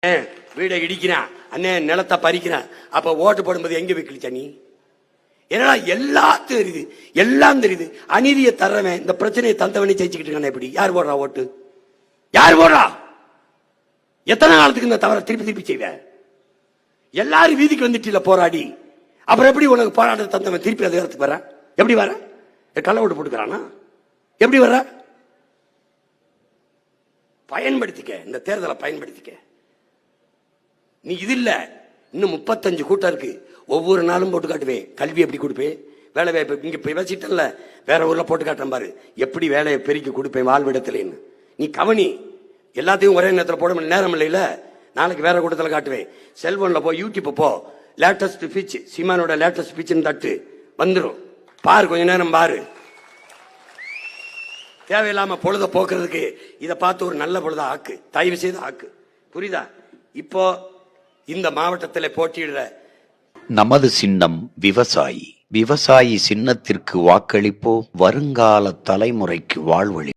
வீடை இடிக்கிறான், அண்ணே நிலத்தை பறிக்கிறான். அப்ப ஓட்டு போடும்போது எங்க வைக்கலிச்சா நீ? என்னடா எல்லாம் தெரியுது, எல்லாம் தெரியுது. அநீதியை தர்றவன் இந்த பிரச்சனையை தந்தவனே ஜெயிச்சுக்கிட்டு இருக்கானே. எப்படி யார் போடுறா ஓட்டு? யார் போடுறா? எத்தனை காலத்துக்கு இந்த தவறை திருப்பி திருப்பி செய்வேன்? எல்லாரும் வீதிக்கு வந்துட்டு போராடி அப்புறம் எப்படி உனக்கு போராட்ட தந்தவன் திருப்பி அதிகாரத்துக்கு வர? எப்படி வர? கள்ள ஓட்டு போட்டுக்கிறானா? எப்படி வர? பயன்படுத்திக்க, இந்த தேர்தலை பயன்படுத்திக்க. நீ இது இல்ல, இன்னும் 35 கூட்டம் இருக்கு. ஒவ்வொரு நாளும் போட்டு காட்டுவேன். கல்வி எப்படி கொடுப்பேன், வேலை வாய்ப்பு இங்க பேசிட்டல, வேற ஊர்ல போட்டு காட்டுறேன் பாரு, எப்படி வேலையை பெருக்கி கொடுப்பேன் வாழ்விடத்துலன்னு. நீ கவனி. எல்லாத்தையும் ஒரே நேரத்தில் போட முடியல, நேரம் இல்லையில. நாளைக்கு வேற கூட்டத்தில் காட்டுவேன். செல்போன்ல போ, யூடியூப் போ, லேட்டஸ்ட் ஸ்பீச், சீமானோட லேட்டஸ்ட் ஸ்பீச்னு தட்டு வந்துடும். பாரு, கொஞ்ச நேரம் பாரு. தேவையில்லாம பொழுத போக்குறதுக்கு இதை பார்த்து ஒரு நல்ல பொழுத ஆக்கு, தயவு செய்து ஆக்கு. புரியுதா? இப்போ இந்த மாவட்டத்தில் போட்டியிடுற நமது சின்னம் விவசாயி. விவசாயி சின்னத்திற்கு வாக்களிப்போம், வருங்கால தலைமுறைக்கு வாழ்வழி.